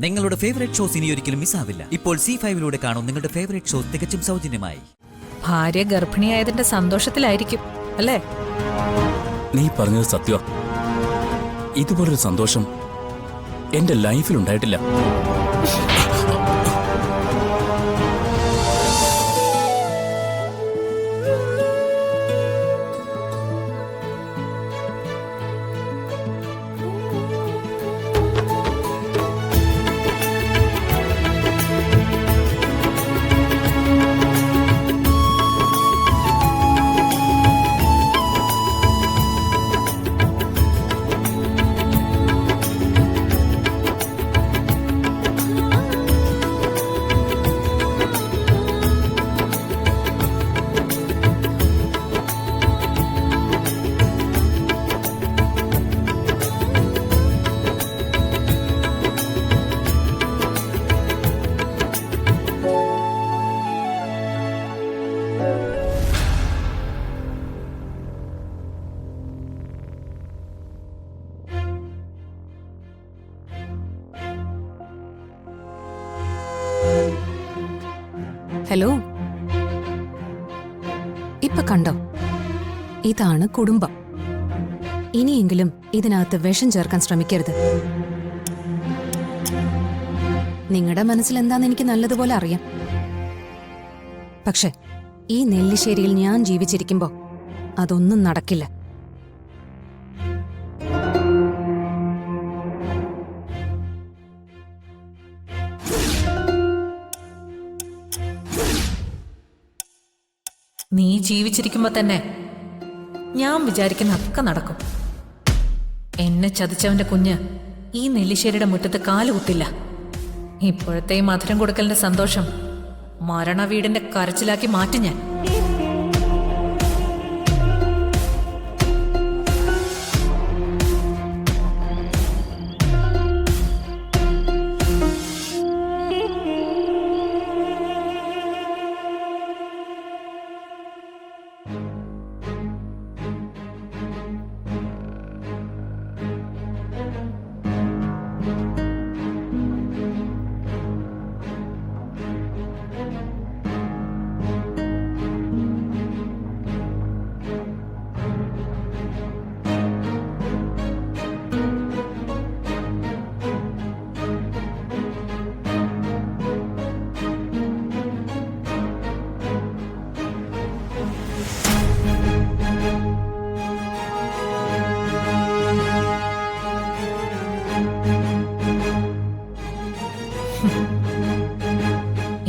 നിങ്ങളുടെ favourite shows ഇനി ഒരിക്കലും മിസ്സാവില്ല. ഇപ്പോൾ C5 കാണും നിങ്ങളുടെ ഫേവറേറ്റ് ഷോസ് തികച്ചും സൗജന്യമായി. ഭാര്യ ഗർഭിണിയായതിന്റെ സന്തോഷത്തിലായിരിക്കും അല്ലേ? നീ പറഞ്ഞത് സത്യം. ഇതുപോലൊരു സന്തോഷം എന്റെ ലൈഫിൽ ഉണ്ടായിട്ടില്ല. ഹലോ, ഇപ്പൊ കണ്ടോ? ഇതാണ് കുടുംബം. ഇനിയെങ്കിലും ഇതിനകത്ത് വിഷം ചേർക്കാൻ ശ്രമിക്കരുത്. നിങ്ങളുടെ മനസ്സിൽ എന്താന്ന് എനിക്ക് നല്ലതുപോലെ അറിയാം. പക്ഷെ ഈ നെല്ലിശ്ശേരിയിൽ ഞാൻ ജീവിച്ചിരിക്കുമ്പോ അതൊന്നും നടക്കില്ല. നീ ജീവിച്ചിരിക്കുമ്പോ തന്നെ ഞാൻ വിചാരിക്കുന്നതൊക്കെ നടക്കും. എന്നെ ചതിച്ചവന്റെ കുഞ്ഞ് ഈ നെല്ലിശ്ശേരിയുടെ മുറ്റത്ത് കാലുകുത്തില്ല. ഇപ്പോഴത്തെ മധുരം കൊടുക്കലിന്റെ സന്തോഷം മരണ വീടിന്റെ കരച്ചിലാക്കി മാറ്റി ഞാൻ.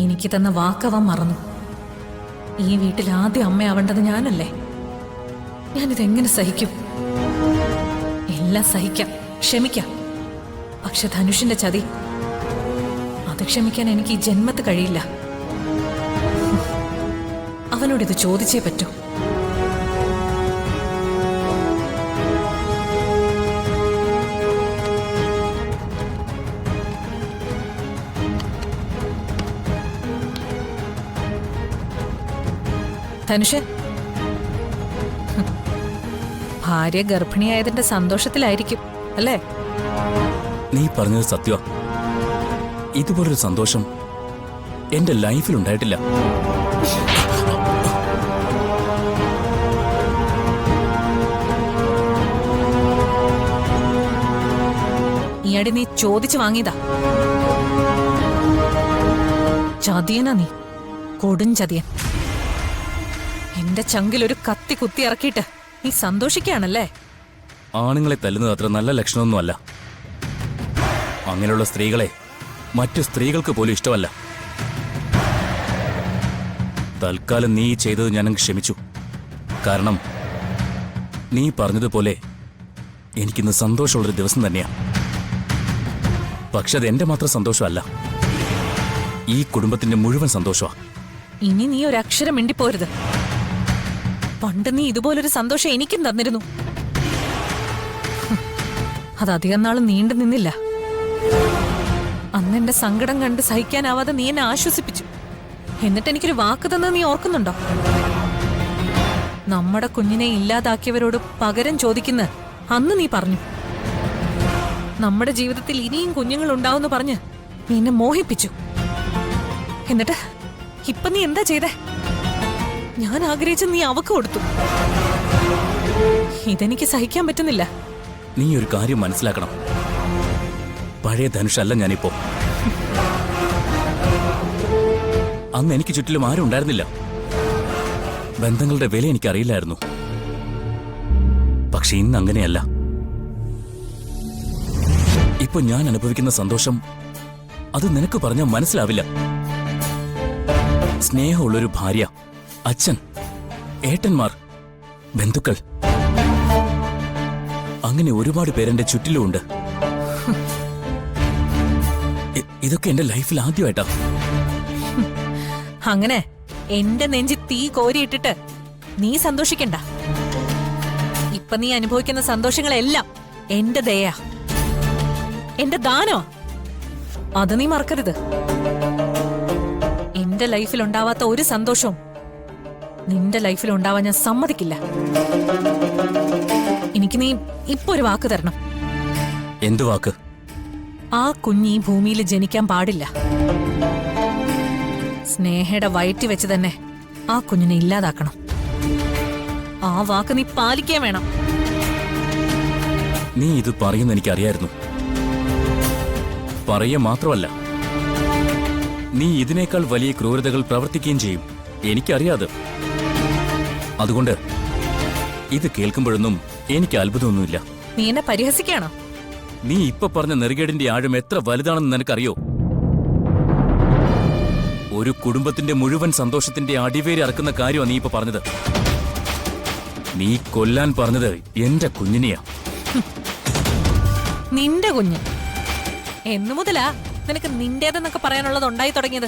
എനിക്ക് തന്ന വാക്കവൻ മറന്നു. ഈ വീട്ടിൽ ആദ്യം അമ്മയാവേണ്ടത് ഞാനല്ലേ? ഞാനിതെങ്ങനെ സഹിക്കും? എല്ലാം സഹിക്കാം, ക്ഷമിക്കാം. പക്ഷെ ധനുഷിന്റെ ചതി, അത് ക്ഷമിക്കാൻ എനിക്ക് ഈ ജന്മത്ത് കഴിയില്ല. അവനോടിത് ചോദിച്ചേ പറ്റൂ. ധനുഷ്, ഭാര്യ ഗർഭിണിയായതിന്റെ സന്തോഷത്തിലായിരിക്കും അല്ലേ? നീ പറഞ്ഞത് സത്യം. ഇതുപോലൊരു സന്തോഷം എന്റെ ലൈഫിൽ ഉണ്ടായിട്ടില്ല. ഈയടി നീ ചോദിച്ചു വാങ്ങിയതാ. ചതിയനാ നീ, കൊടും ചതിയൻ. എന്റെ ചങ്കിൽ ഒരു കത്തി കുത്തി ഇറക്കിയിട്ട് നീ സന്തോഷിക്കുകയാണല്ലേ? ആണുങ്ങളെ തല്ലുന്നത് അത്ര നല്ല ലക്ഷണമൊന്നുമല്ല. അങ്ങനെയുള്ള സ്ത്രീകളെ മറ്റു സ്ത്രീകൾക്ക് പോലും ഇഷ്ടമല്ല. തൽക്കാലം നീ ചെയ്തത് ഞാനങ്ങ് ക്ഷമിച്ചു. കാരണം നീ പറഞ്ഞതുപോലെ എനിക്കിന്ന് സന്തോഷമുള്ളൊരു ദിവസം തന്നെയാ. പക്ഷെ അത് എന്റെ മാത്രം സന്തോഷമല്ല, ഈ കുടുംബത്തിന്റെ മുഴുവൻ സന്തോഷമാ. ഇനി നീ ഒരക്ഷരം മിണ്ടിപ്പോരുത്. പണ്ട് നീ ഇതുപോലൊരു സന്തോഷം എനിക്കും തന്നിരുന്നു. അത് അധികം നാൾ നീണ്ടു നിന്നില്ല. അന്ന് എന്റെ സങ്കടം കണ്ട് സഹിക്കാനാവാതെ നീ എന്നെ ആശ്വസിപ്പിച്ചു. എന്നിട്ട് എനിക്കൊരു വാക്ക് തന്നത് നീ ഓർക്കുന്നുണ്ടോ? നമ്മുടെ കുഞ്ഞിനെ ഇല്ലാതാക്കിയവരോട് പകരം ചോദിക്കുന്ന അന്ന് നീ പറഞ്ഞു. നമ്മുടെ ജീവിതത്തിൽ ഇനിയും കുഞ്ഞുങ്ങൾ ഉണ്ടാവുമെന്ന് പറഞ്ഞ് നീ എന്നെ മോഹിപ്പിച്ചു. എന്നിട്ട് ഇപ്പൊ നീ എന്താ ചെയ്തേ? ഞാൻ ആഗ്രഹിച്ച നീ അവക്ക് കൊടുത്തു. ഇതെനിക്ക് സഹിക്കാൻ പറ്റുന്നില്ല. നീ ഒരു കാര്യം മനസ്സിലാക്കണം. പഴയ ധനുഷല്ല ഞാനിപ്പോ. അന്ന് എനിക്ക് ചുറ്റിലും ആരും ഉണ്ടായിരുന്നില്ല. ബന്ധങ്ങളുടെ വില എനിക്കറിയില്ലായിരുന്നു. പക്ഷെ ഇന്ന് അങ്ങനെയല്ല. ഇപ്പൊ ഞാൻ അനുഭവിക്കുന്ന സന്തോഷം അത് നിനക്ക് പറഞ്ഞാൽ മനസ്സിലാവില്ല. സ്നേഹമുള്ളൊരു ഭാര്യ, അച്ഛൻ, ഏട്ടന്മാർ, ബന്ധുക്കൾ, അങ്ങനെ ഒരുപാട് പേരെന്റെ ചുറ്റിലുമുണ്ട്. ഇതൊക്കെ എന്റെ ലൈഫിൽ ആദ്യമായിട്ടാ. അങ്ങനെ എന്റെ നെഞ്ചി തീ കോരിയിട്ടിട്ട് നീ സന്തോഷിക്കണ്ട. ഇപ്പൊ നീ അനുഭവിക്കുന്ന സന്തോഷങ്ങളെല്ലാം എന്റെ ദയാ, എന്റെ ദാനോ. അത് നീ മറക്കരുത്. എന്റെ ലൈഫിൽ ഉണ്ടാവാത്ത ഒരു സന്തോഷവും നിന്റെ ലൈഫിൽ ഉണ്ടാവാൻ ഞാൻ സമ്മതിക്കില്ല. എനിക്ക് നീ ഇപ്പൊ ഒരു വാക്ക് തരണം. എന്തു വാക്ക്? ആ കുഞ്ഞ് ഈ ഭൂമിയിൽ ജനിക്കാൻ പാടില്ല. സ്നേഹയുടെ വയറ്റി വെച്ച് തന്നെ ആ കുഞ്ഞിനെ ഇല്ലാതാക്കണം. ആ വാക്ക് നീ പാലിക്കാൻ വേണം. നീ ഇത് പറയുന്ന എനിക്കറിയായിരുന്നു. പറയുക മാത്രമല്ല, നീ ഇതിനേക്കാൾ വലിയ ക്രൂരതകൾ പ്രവർത്തിക്കുകയും ചെയ്യും. എനിക്കറിയാതെ. അതുകൊണ്ട് ഇത് കേൾക്കുമ്പോഴൊന്നും എനിക്ക് അത്ഭുതമൊന്നുമില്ല. നീ എന്നെ പരിഹസിക്കാണോ? നീ ഇപ്പൊ പറഞ്ഞ നെറുകേടിന്റെ ആഴം എത്ര വലുതാണെന്ന് നിനക്കറിയോ? ഒരു കുടുംബത്തിന്റെ മുഴുവൻ സന്തോഷത്തിന്റെ അടിവേരി അറക്കുന്ന കാര്യമാണ് നീ ഇപ്പൊ പറഞ്ഞത്. നീ കൊല്ലാൻ പറഞ്ഞത് എന്റെ കുഞ്ഞിനെയാ. നിന്റെ കുഞ്ഞ് എന്നു മുതലാ നിനക്ക് നിന്റേതെന്നൊക്കെ പറയാനുള്ളത് ഉണ്ടായി തുടങ്ങിയത്?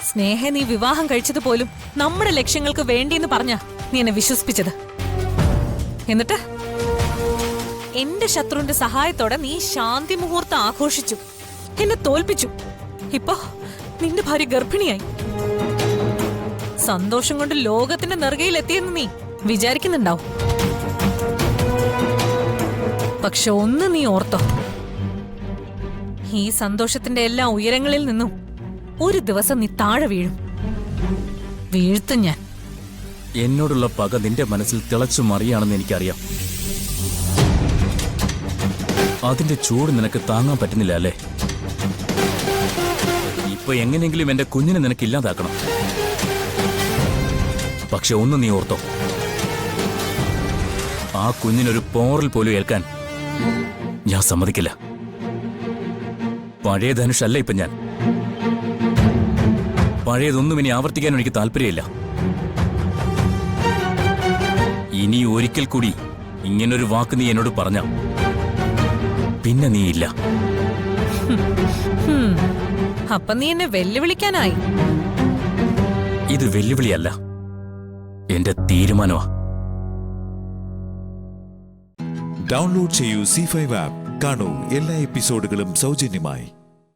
സ്നേഹ നീ വിവാഹം കഴിച്ചത് പോലും നമ്മുടെ ലക്ഷ്യങ്ങൾക്ക് വേണ്ടിയെന്ന് പറഞ്ഞ നീ എന്നെ വിശ്വസിപ്പിച്ചത്. എന്നിട്ട് എന്റെ ശത്രുവിന്റെ സഹായത്തോടെ നീ ശാന്തി മുഹൂർത്തം ആഘോഷിച്ചു, എന്നെ തോൽപ്പിച്ചു. ഇപ്പോ നിന്റെ ഭാര്യ ഗർഭിണിയായി. സന്തോഷം കൊണ്ട് ലോകത്തിന്റെ നെറുകയിൽ എത്തിയെന്ന് നീ വിചാരിക്കുന്നുണ്ടാവും. പക്ഷെ ഒന്ന് നീ ഓർത്തോ, ഈ സന്തോഷത്തിന്റെ എല്ലാ ഉയരങ്ങളിൽ നിന്നും ഒരു ദിവസം നീ താഴെ വീഴും. വീഴ്ത്തും ഞാൻ. എന്നോടുള്ള പക നിന്റെ മനസ്സിൽ തിളച്ചു മറിയാണെന്ന് എനിക്കറിയാം. അതിന്റെ ചൂട് നിനക്ക് താങ്ങാൻ പറ്റുന്നില്ല അല്ലേ? ഇപ്പൊ എങ്ങനെയെങ്കിലും എന്റെ കുഞ്ഞിനെ നിനക്ക് ഇല്ലാതാക്കണം. പക്ഷെ ഒന്ന് നീ ഓർത്തോ, ആ കുഞ്ഞിനൊരു പോറൽ പോലും ഏൽക്കാൻ ഞാൻ സമ്മതിക്കില്ല. പഴയ ധനുഷല്ല ഇപ്പൊ ഞാൻ. പഴയതൊന്നും ഇനി ആവർത്തിക്കാൻ എനിക്ക് താല്പര്യമില്ല. ഇനി ഒരിക്കൽ കൂടി ഇങ്ങനൊരു വാക്ക് നീ എന്നോട് പറഞ്ഞ പിന്നെ നീ ഇല്ല. അപ്പൊ നീ എന്നെ വെല്ലുവിളിക്കാനായി? ഇത് വെല്ലുവിളിയല്ല, എന്റെ തീരുമാനമാ. ഡൗൺലോഡ് ചെയ്യൂ C5 ആപ്പ്. കാണൂ എല്ലാ എപ്പിസോഡുകളും സൗജന്യമായി.